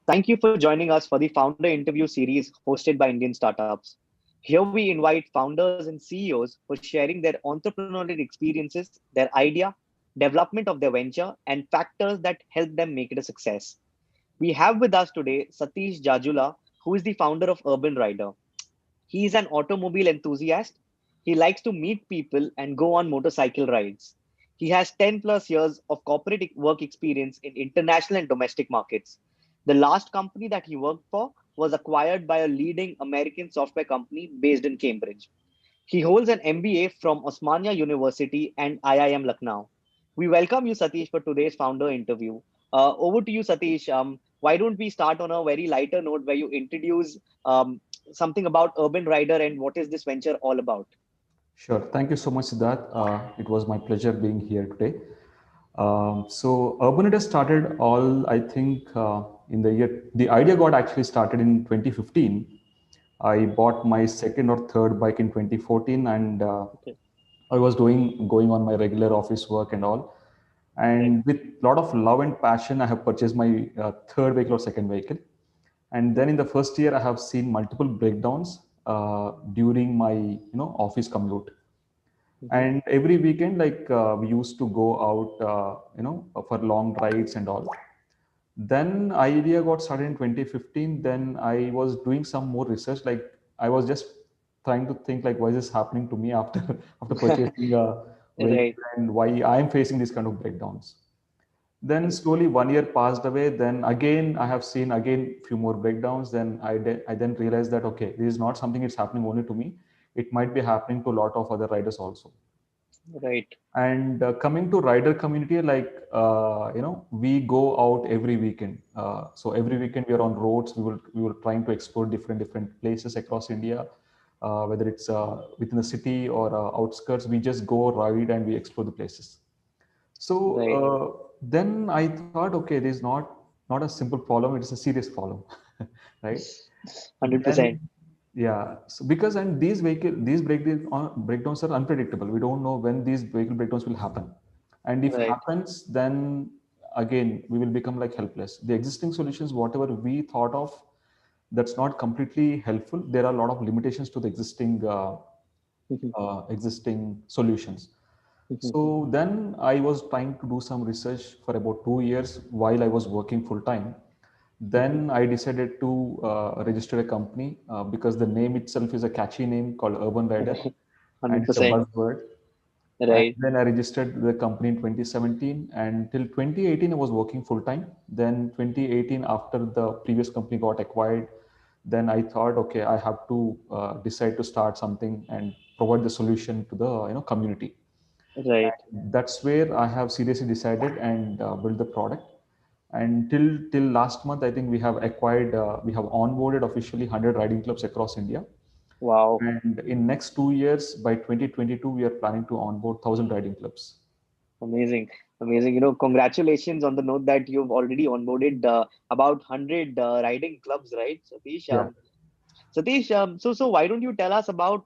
Thank you for joining us for the founder interview series hosted by Indian Startups. Here we invite founders and CEOs for sharing their entrepreneurial experiences, their idea, development of their venture, and factors that help them make it a success. We have with us today Satish Jajula, who is the founder of Urban Rider. He is an automobile enthusiast. He likes to meet people and go on motorcycle rides. He has 10 plus years of corporate work experience in international and domestic markets. The last company that he worked for was acquired by a leading American software company based in Cambridge. He holds an MBA from Osmania University and IIM Lucknow. We welcome you, Satish, for today's founder interview. Over to you, Satish. Why don't we start on a very lighter note where you introduce something about Urban Rider and what is this venture all about? Sure. Thank you so much, Siddharth. It was my pleasure being here today. So Urbanita started all, I think, in the year, the idea got actually started in 2015. I bought my second or third bike in 2014 and Okay, I was going on my regular office work and all. right. And with a lot of love and passion, I have purchased my third vehicle or second vehicle. And then in the first year, I have seen multiple breakdowns during my office commute. Mhm. And every weekend, like we used to go out, for long rides and all. Then idea got started in 2015. Then I was doing some more research. Like I was just trying to think like why is this happening to me after after purchasing a Right. vehicle and why I'm facing these kind of breakdowns. Then slowly 1 year passed away. Then again I have seen again few more breakdowns. Then I then realized that okay, this is not something it's happening only to me. It might be happening to a lot of other riders also. Right. And coming to rider community, like we go out every weekend. So every weekend we are on roads. We will trying to explore different places across India, whether it's within the city or outskirts. We just go ride and we explore the places. So Right. then I thought, okay, this is not a simple problem. It is a serious problem, right? 100%. Then yeah, so because and these breakdowns are unpredictable. We don't know when these vehicle breakdowns will happen, and if Right. happens, then again we will become like helpless. The existing solutions, whatever we thought of, that's not completely helpful. There are a lot of limitations to the Mhm. existing solutions. Mhm. So then I was trying to do some research for about 2 years while I was working full time. Mhm. Then I decided to register a company because the name itself is a catchy name called Urban Rider and it's a 100%. buzzword. And Right. then I registered the company in 2017 and till 2018 I was working full time. Then 2018 after the previous company got acquired, then I thought, okay, I have to decide to start something and provide the solution to the community. Right. And that's where I have seriously decided and built the product. And till last month, I think we have onboarded officially 100 riding clubs across India. Wow. And in next 2 years, by 2022, we are planning to onboard 1,000 riding clubs. Amazing. Amazing. Congratulations on the note that you've already onboarded about 100 riding clubs, right, Satish? Yeah. Satish, so why don't you tell us about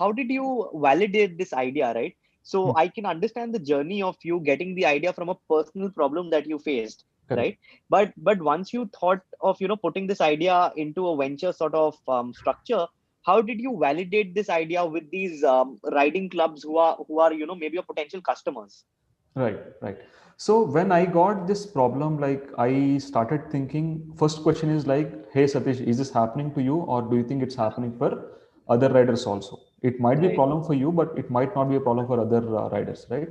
how did you validate this idea, right? So Hmm. I can understand the journey of you getting the idea from a personal problem that you faced, Correct. right? But once you thought of putting this idea into a venture sort of structure, how did you validate this idea with these riding clubs who are maybe your potential customers? Right, right. So when I got this problem, like I started thinking, first question is like, hey Satish, is this happening to you or do you think it's happening for other riders also? It might be a Right. problem for you, but it might not be a problem for other riders, right?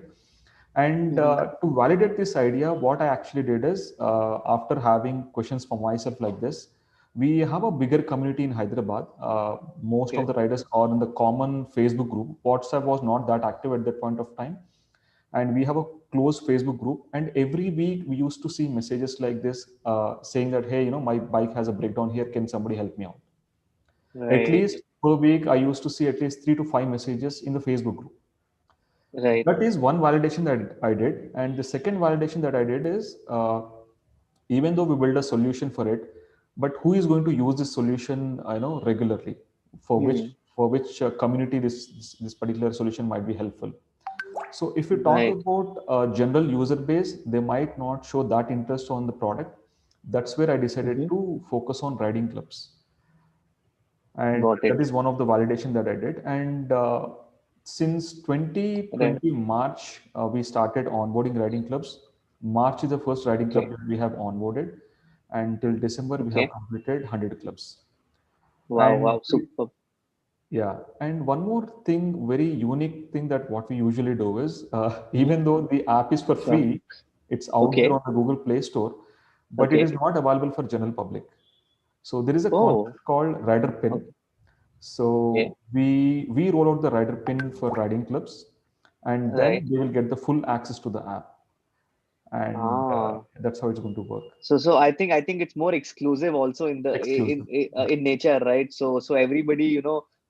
And Hmm. to validate this idea, what I actually did is, after having questions for myself like this, we have a bigger community in Hyderabad. Most of Okay. the riders are in the common Facebook group. WhatsApp was not that active at that point of time, and we have a closed Facebook group. And every week we used to see messages like this, saying that, hey, my bike has a breakdown here. Can somebody help me out? At Right. least per week, I used to see at least 3 to 5 messages in the Facebook group. Right. That is one validation that I did. And the second validation that I did is, even though we build a solution for it, but who is going to use this solution, regularly, for which Hmm. community this particular solution might be helpful. So if you talk Right. about a general user base, they might not show that interest on the product. That's where I decided Mm-hmm. to focus on riding clubs, and Got that it. is one of the validation that I did. And since Right. 2020 March, we started onboarding riding clubs. March is the first riding club Okay. that we have onboarded, and till December we have Okay. completed 100 clubs. Wow. And Wow. Super. yeah, and one more thing, very unique thing that what we usually do is, Mm-hmm. even though the app is for Sure. free, it's out there Okay. on the Google Play Store, but it is Okay. not available for general public. So there is a Oh. concept called Rider Pin. Okay. Okay. So we roll out the Rider Pin for riding clubs, and then Right. they will get the full access to the app, and Ah. that's how it's going to work. So I think it's more exclusive also in the Exclusive. Yeah. in nature, right? So everybody,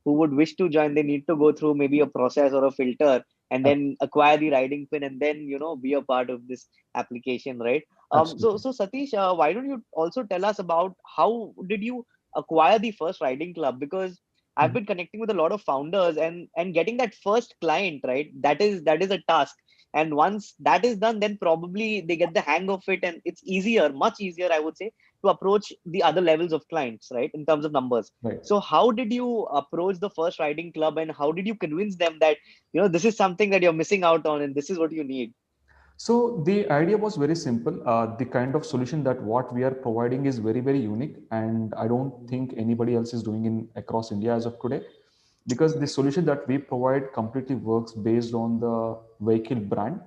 who would wish to join, they need to go through maybe a process or a filter and then acquire the riding pin and then be a part of this application, right? So Absolutely. Satish, why don't you also tell us about how did you acquire the first riding club? Because I've Mhm. been connecting with a lot of founders and getting that first client, right? That is a task, and once that is done, then probably they get the hang of it, and it's easier, much easier, I would say, to approach the other levels of clients, right, in terms of numbers. Right. So how did you approach the first riding club, and how did you convince them that this is something that you're missing out on and this is what you need? So the idea was very simple. The kind of solution that what we are providing is very, very unique, and I don't think anybody else is doing in across India as of today, because the solution that we provide completely works based on the vehicle brand,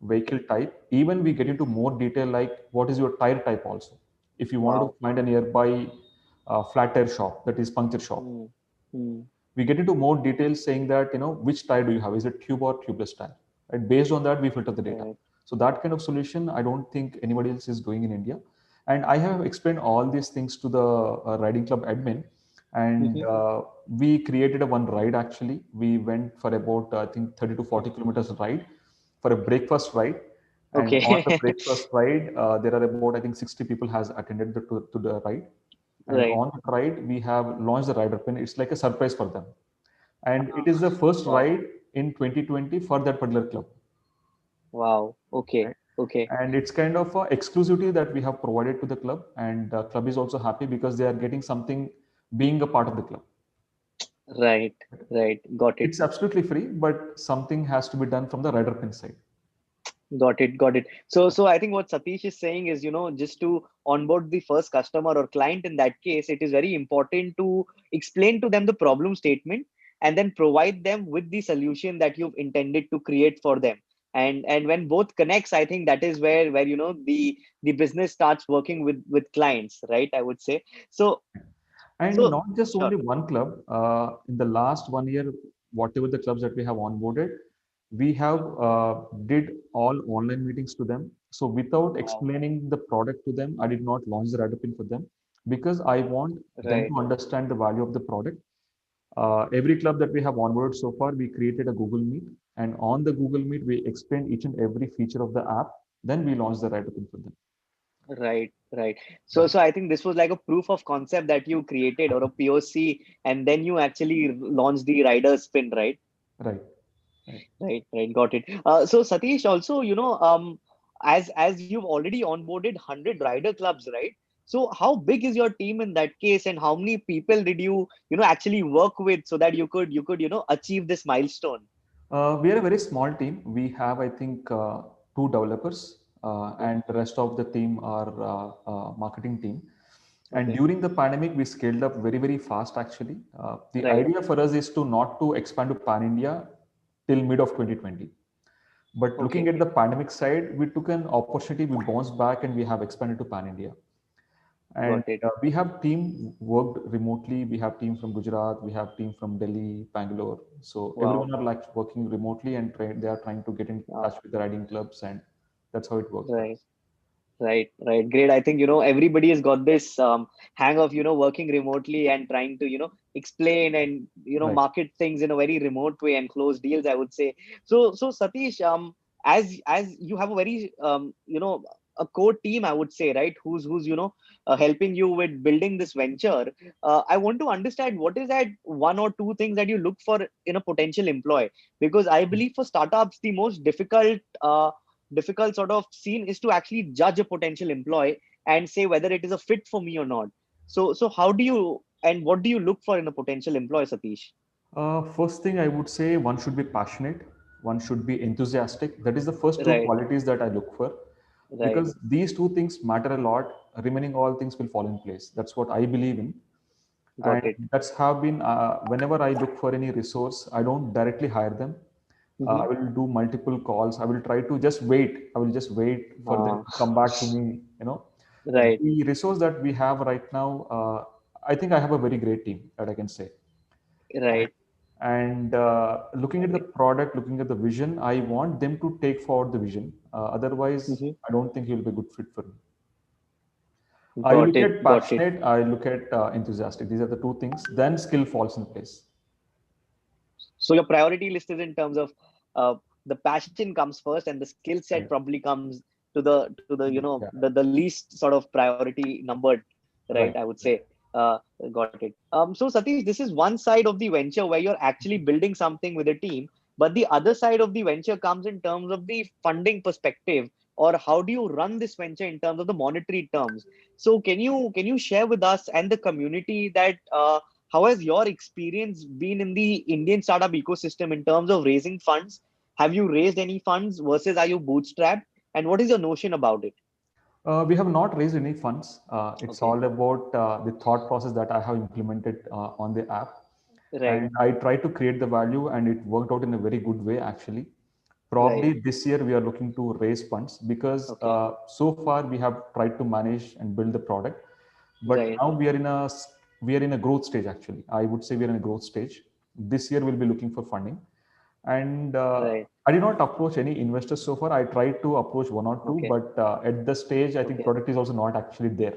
vehicle type. Even we get into more detail like what is your tire type also. If you wanted to Wow. find a nearby flat tire shop, that is puncture shop, Hmm. Hmm. we get into more details saying that which tire do you have, is it tube or tubeless tire, right? Based on that we filter the data. Right. So that kind of solution I don't think anybody else is doing in India, and I have explained all these things to the riding club admin, and Mhm. we created a one ride. Actually we went for about I think 30 to 40 kilometers ride for a breakfast ride, and on the Okay. breakfast ride there are about I think 60 people has attended to the ride, and Right. on the ride we have launched the rider pin. It's like a surprise for them, and it is the first Wow. ride in 2020 for that particular club, Wow. Okay. right? Okay. And it's kind of a exclusivity that we have provided to the club, and the club is also happy because they are getting something being a part of the club. Right. Right. Got it. It's absolutely free, but something has to be done from the rider pin side. Got it. Got it. So I think what Satish is saying is, just to onboard the first customer or client in that case, it is very important to explain to them the problem statement and then provide them with the solution that you've intended to create for them. And when both connects, I think that is where the business starts working with clients, right? I would say. So And so not just sure. only one club. In the last 1 year, whatever the clubs that we have onboarded, we have did all online meetings to them. So without Wow. explaining the product to them, I did not launch the Radopin for them because I want them Right. to understand the value of the product. Every club that we have onboarded so far, we created a Google Meet, and on the Google Meet, we explained each and every feature of the app. Then we launched the Radopin for them. Right, right. So, Yeah. so I think this was like a proof of concept that you created or a POC, and then you actually launched the rider spin, right? Right. Right. Right, right. Got it. So Satish, also, as you've already onboarded 100 rider clubs, right? So how big is your team in that case, and how many people did you actually work with so that you could achieve this milestone? We are a very small team. We have, I think, two developers, and the rest of the team are marketing team. And Okay. during the pandemic, we scaled up very, very fast. Actually, the Right. idea for us is to not to expand to pan India till mid of 2020. But looking Okay. at the pandemic side, we took an opportunity. We bounced back, and we have expanded to pan India. And Got it. we have team worked remotely. We have team from Gujarat, we have team from Delhi, Bangalore. So Wow. everyone are like working remotely, and they are trying to get in touch Wow. with the riding clubs, and that's how it works for Right. us. Right, right. Great. I think, everybody has got this hang of, working remotely and trying to, explain and, Right. market things in a very remote way and close deals, I would say. So Satish, as you have a very, a core team, I would say, right, who's helping you with building this venture. I want to understand what is that one or two things that you look for in a potential employee, because I believe for startups, the most difficult sort of scene is to actually judge a potential employee and say whether it is a fit for me or not. So how do you, and what do you look for in a potential employee, Satish? First thing I would say, one should be passionate, one should be enthusiastic. That is the first two Right, qualities that I look for, right. because these two things matter a lot. Remaining all things will fall in place. That's what I believe in. And Got it. that's have been, whenever I look for any resource, I don't directly hire them. Mm-hmm. I will do multiple calls. I will try to just wait. I will just wait for them to come back to me. Right, The resource that we have right now, I think I have a very great team that I can say. right. And looking at the product, looking at the vision, I want them to take forward the vision. Otherwise, Mm-hmm. I don't think he'll be a good fit for me. I Got look it, at got it. passionate, I look at enthusiastic. These are the two things. Then skill falls in place. So your priority list is in terms of the passion comes first, and the skill set Right. probably comes to the Yeah. the least sort of priority numbered, right? Right. I would say. Got it. So Satish, this is one side of the venture where you're actually building something with a team, but the other side of the venture comes in terms of the funding perspective, or how do you run this venture in terms of the monetary terms. So can you share with us and the community that how has your experience been in the Indian startup ecosystem in terms of raising funds? Have you raised any funds versus are you bootstrapped? And what is your notion about it? We have not raised any funds. It's Okay, all about the thought process that I have implemented on the app. right, And I tried to create the value, and it worked out in a very good way, actually. right, Probably this year we are looking to raise funds because okay, so far we have tried to manage and build the product, but right, now we are in a growth stage. Actually, I would say we are in a growth stage. This year we'll be looking for funding, and right, I did not approach any investors so far. I tried to approach one or two, okay, but at the stage I think okay. product is also not actually there.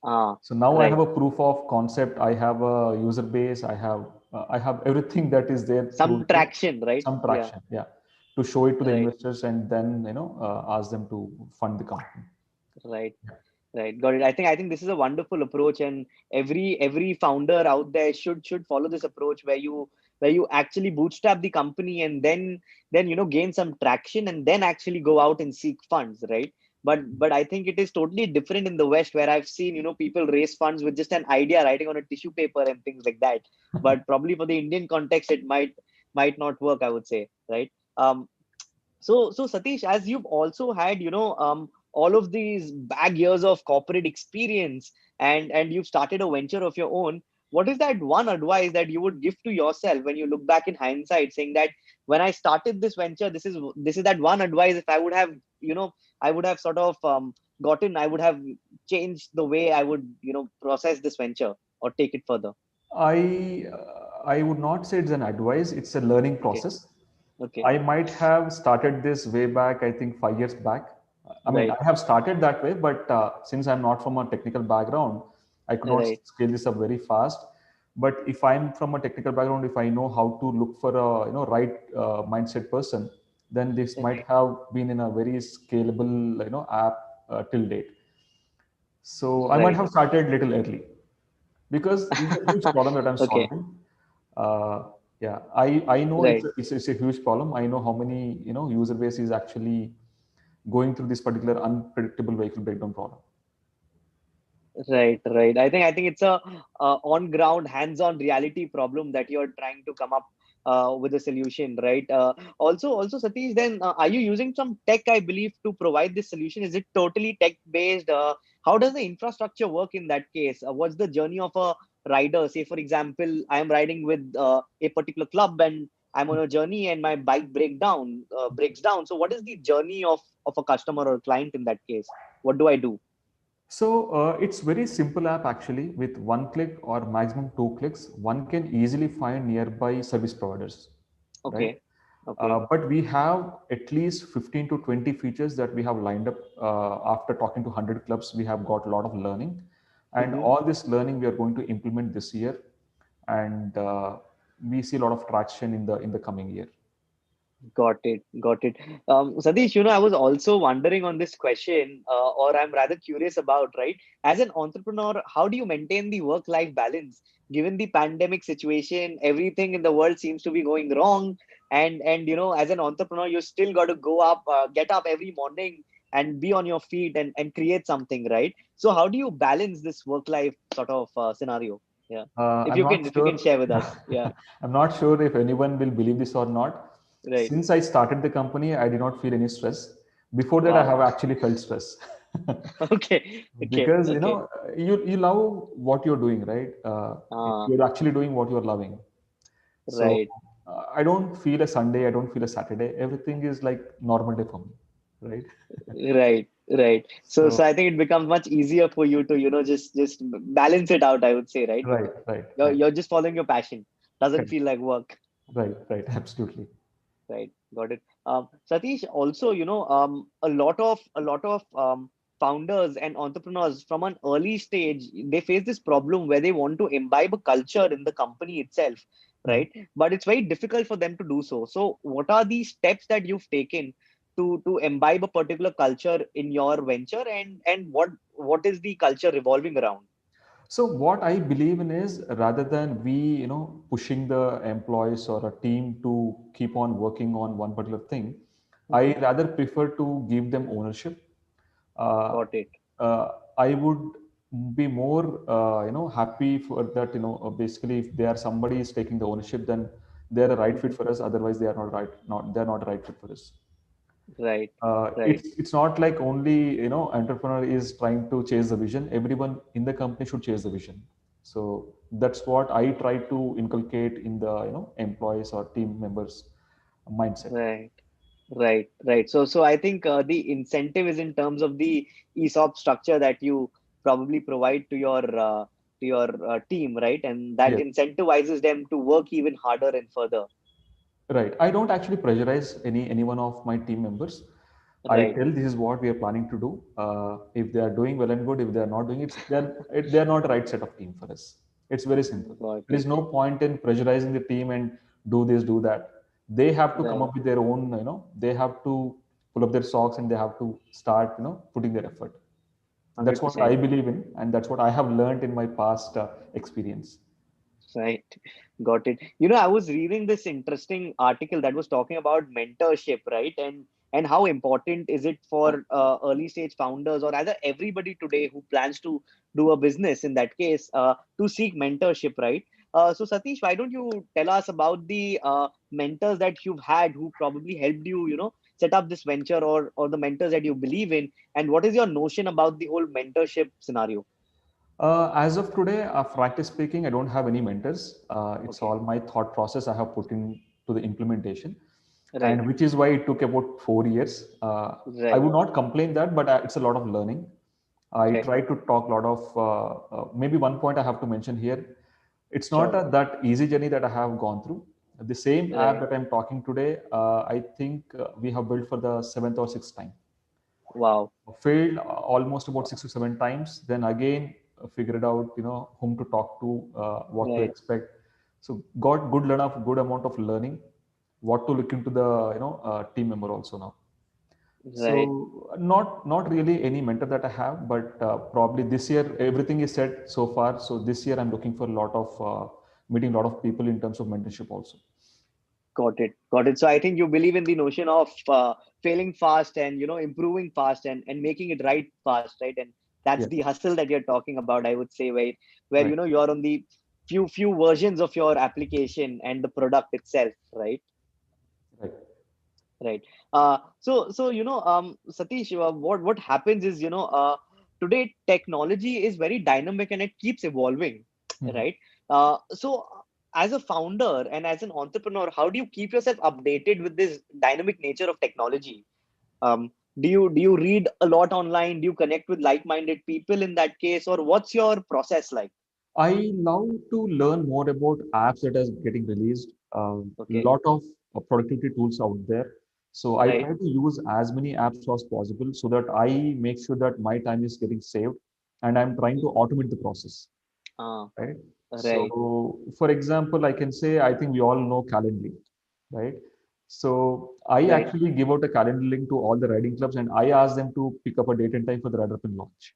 Ah, So now I have right. a proof of concept. I have a user base. I have everything that is there Some through traction, right? some Yeah, traction. Yeah, to show it to the right, investors and then ask them to fund the company. right. Right, got it. I think this is a wonderful approach, and every founder out there should follow this approach where you actually bootstrap the company and then gain some traction and then actually go out and seek funds, right? But I think it is totally different in the West, where I've seen people raise funds with just an idea writing on a tissue paper and things like that. But probably for the Indian context, it might not work, I would say, right? So Satish, as you've also had, all of these bag years of corporate experience, and you've started a venture of your own, what is that one advice that you would give to yourself when you look back in hindsight, saying that when I started this venture, this is that one advice, if I would have, I would have sort of I would have changed the way I would, process this venture or take it further. I would not say it's an advice. It's a learning Okay, process. okay, I might have started this way back, I think 5 years back. I mean, right, I have started that way, but since I'm not from a technical background, I could not right, scale this up very fast. But if I'm from a technical background, if I know how to look for a right mindset person, then this might have been in a very scalable app till date. So I might right. have started little early because this is a huge problem that I'm Okay, solving. Yeah, I know it's right. a, it's, it's a huge problem. I know how many user base is actually going through this particular unpredictable vehicle breakdown problem. Right, right. I think it's a on ground, hands-on reality problem that you're trying to come up with a solution, right? Also, Satish, then are you using some tech, I believe, to provide this solution? Is it totally tech based? How does the infrastructure work in that case? What's the journey of a rider? Say, for example, I am riding with a particular club and I'm on a journey and my bike breaks down. So, what is the journey of a customer or a client in that case? What do I do? So it's very simple app actually. With one click or maximum two clicks, one can easily find nearby service providers, right? Okay, okay. But we have at least 15 to 20 features that we have lined up. After talking to 100 clubs, we have got a lot of learning, and Mm-hmm. all this learning we are going to implement this year, and we see a lot of traction in the coming year. Got it. Got it. Satish, I was also wondering on this question, or I'm rather curious about, right? As an entrepreneur, how do you maintain the work-life balance? Given the pandemic situation, everything in the world seems to be going wrong. And as an entrepreneur, you still got to get up every morning and be on your feet and create something, right? So how do you balance this work life sort of scenario? Yeah, if I'm you not can, if you sure. can share with us. Yeah. I'm not sure if anyone will believe this or not. Right. Since I started the company, I did not feel any stress. Before that, I Wow. have actually felt stress. Okay. Okay. Because Okay. you love what you're doing, right? Ah, You're actually doing what you're loving. So right. I don't feel a Sunday, I don't feel a Saturday. Everything is like normal day for me, right? Right. Right. So So I think it becomes much easier for you to, just balance it out, I would say, right? right, right, right, You're just following your passion. Doesn't correct. feel like work. Right, right, absolutely. Right, got it. Satish, also, a lot of founders and entrepreneurs from an early stage, they face this problem where they want to imbibe a culture in the company itself, Mhm. right? But it's very difficult for them to do so. So, what are the steps that you've taken to imbibe a particular culture in your venture, and what is the culture revolving around? So what I believe in is rather than we, pushing the employees or a team to keep on working on one particular thing, I Mhm. rather prefer to give them ownership. Uh, Got it. I would be more, happy for that. Basically, if they are somebody is taking the ownership, then they're a right fit Mhm. for us. Otherwise, they are not right. Not they're not a right fit for us. Right. Right. It's not like only entrepreneur is trying to chase the vision. Everyone in the company should chase the vision. So that's what I try to inculcate in the employees or team members mindset. Right. Right, right. So I think the incentive is in terms of the ESOP structure that you probably provide to your team, right? And that Yes, incentivizes them to work even harder and further. right. I don't actually pressurize any one of my team members. I Right. tell this is what we are planning to do. If they are doing well and good, if they are not doing it, they're not the right set of team for us. It's very simple. Got There is it. no point in pressurizing the team and do this, do that. They have to come Right. up with their own. They have to pull up their socks and they have to start. Putting their effort. That's what I 100%. believe in, and that's what I have learned in my past experience. Right. Got it. I was reading this interesting article that was talking about mentorship, right? And how important is it for early stage founders, or rather everybody today who plans to do a business in that case, to seek mentorship, right? So Satish, why don't you tell us about the mentors that you've had who probably helped you, set up this venture, or the mentors that you believe in, and what is your notion about the whole mentorship scenario? As of today, frankly speaking, I don't have any mentors. It's Okay. all my thought process I have put into the implementation, Right. and which is why it took about 4 years. I Right. would not complain that, but it's a lot of learning. I Okay. try to talk a lot of, maybe one point I have to mention here. It's not Sure. that easy journey that I have gone through. The same app Right. that I'm talking today, I think we have built for the seventh or sixth time. Wow. Failed almost about 6 to 7 times. Then again, figured out whom to talk to, what to Right. expect. So got good amount of learning, what to look into the team member also now. Right. So not really any mentor that I have, but probably this year everything is set so far. So this year I'm looking for a lot of meeting a lot of people in terms of mentorship also. Got it. Got it. So I think you believe in the notion of failing fast and improving fast and making it right fast, right? And that's Yeah, the hustle that you're talking about, I would say, where right, you're on the few versions of your application and the product itself, right? right. Right. Satish, what happens is, today technology is very dynamic and it keeps evolving, Mhm. right? So as a founder and as an entrepreneur, how do you keep yourself updated with this dynamic nature of technology? Um, do you read a lot online? Do you connect with like-minded people in that case, or what's your process like? I love to learn more about apps that are getting released. A Okay. lot of productivity tools out there. So I Right. try to use as many apps as possible so that I make sure that my time is getting saved and I'm trying to Mhm. automate the process, Ah, right? right. So, for example, I can say I think we all know Calendly, right? So I Right. actually give out a calendar link to all the riding clubs and I ask them to pick up a date and time for the Rider Pin launch,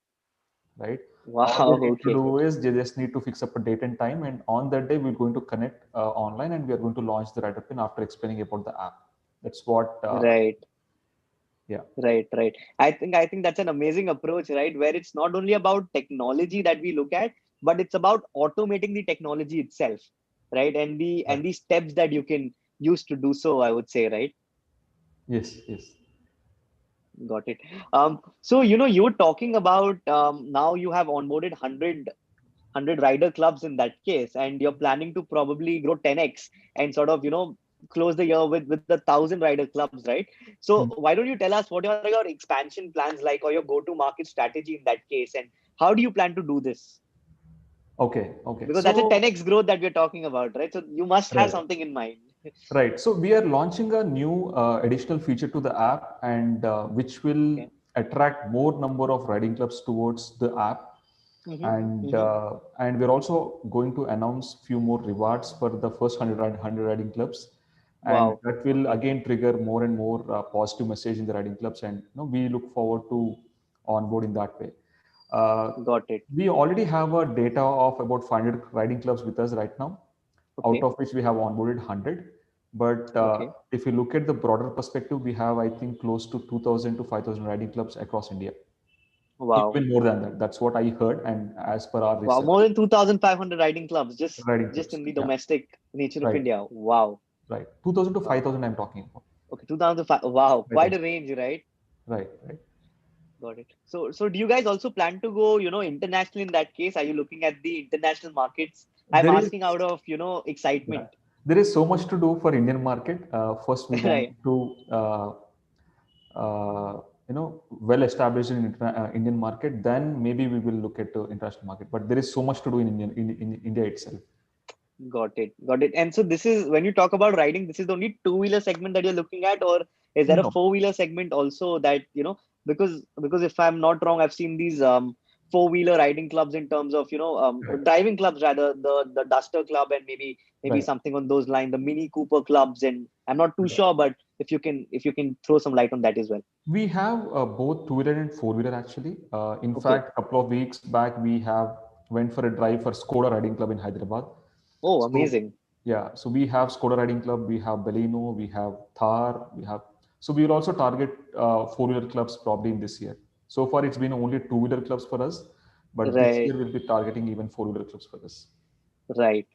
right? All they Wow. need to Okay. do is they just need to fix up a date and time, and on that day we're going to connect online, and we are going to launch the Rider Pin after explaining about the app. That's what. Right. Yeah. Right. I think that's an amazing approach, right? Where it's not only about technology that we look at, but it's about automating the technology itself, right? Right. And the steps that you can use to do so, I would say, right? Yes. Yes. Got it. So you were talking about now you have onboarded 100 rider clubs in that case, and you're planning to probably grow 10x and sort of close the year with the 1,000 rider clubs, right? So Hmm. why don't you tell us what are your expansion plans like, or your go-to market strategy in that case, and how do you plan to do this? Okay. Okay. Because that's a So 10x growth that we're talking about, right? So you must have right. something in mind. Right. So we are launching a new additional feature to the app, and which will Okay. attract more number of riding clubs towards the app. Mm-hmm. And Mm-hmm. we're also going to announce few more rewards for the first 100 riding clubs, and Wow. that will Okay. again trigger more and more positive message in the riding clubs, and we look forward to onboard in that way. Uh, Got it. we already have a data of about 500 riding clubs with us right now, out Okay. of which we have onboarded 100. But Okay. if you look at the broader perspective, we have, I think, close to 2,000 to 5,000 riding clubs across India. Wow. Even more than that. That's what I heard, and as per our Wow. research, More than 2,500 riding clubs riding just clubs. in the Yeah, domestic nature of right, India. Wow. right. 2,000 to Wow. 5,000, I'm talking about. Okay, 2005. Wow, quite 5,000. a range, right? Right, right. Got it. So do you guys also plan to go, international in that case? Are you looking at the international markets? I'm There is, asking out of, yeah, excitement. there is so much to do for Indian market. First, we want Right. to well established in Indian market, then maybe we will look at the international market. But there is so much to do in in India itself. Got it. Got it. And so this is when you talk about riding, this is the only two-wheeler segment that you're looking at, or is there a No, four-wheeler segment also that, because if I'm not wrong, I've seen these four-wheeler riding clubs in terms of, right, driving clubs rather, the Duster Club and maybe right. something on those lines, the Mini Cooper clubs, and I'm not too Right. sure, but if you can throw some light on that as well. We have both two-wheeler and four-wheeler actually. In Okay. fact, a couple of weeks back, we have went for a drive for Skoda Riding Club in Hyderabad. Oh, So amazing. yeah, so we have Skoda Riding Club, we have Baleno, we have Thar, we have. So we will also target four-wheeler clubs probably in this year. So far, it's been only two-wheeler clubs for us, but this Right. year we'll be targeting even four-wheeler clubs for us. Right.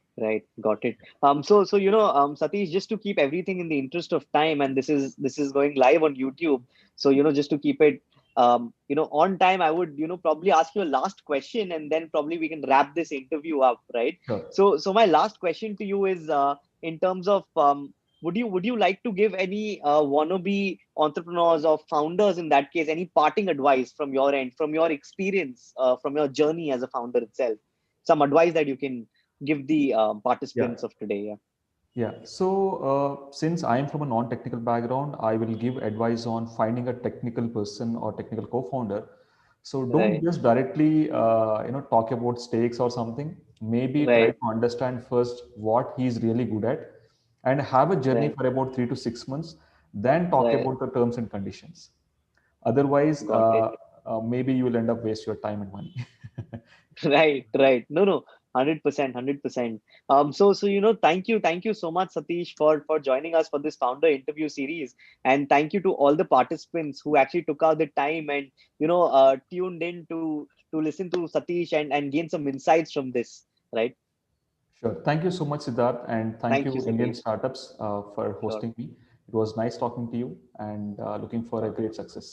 Got it. So Satish, just to keep everything in the interest of time, and this is going live on YouTube. So, just to keep it, on time, I would, probably ask you a last question, and then probably we can wrap this interview up, right? Sure. So my last question to you is, in terms of, would you like to give any wannabe entrepreneurs or founders in that case any parting advice from your end, from your experience, from your journey as a founder itself? Some advice that you can give the Yeah. participants of today. Yeah. Yeah. So, since I am from a non-technical background, I will give advice on finding a technical person or technical co-founder. So don't Right. just directly, talk about stakes or something. Maybe try Right. to understand first what he's really good at, and have a journey Right. for about 3 to 6 months. Then talk Right. about the terms and conditions. Otherwise, Got it. maybe you will end up waste your time and money. Right. No. 100%. 100%. So thank you so much, Satish, for joining us for this founder interview series, and thank you to all the participants who actually took out the time and tuned in to listen to Satish and gain some insights from this. Right. Sure. Thank you so much, Siddharth, and thank Thank you, you, Indian Satish. Startups, for Sure. hosting me. It was nice talking to you, and looking for a Sure. great success.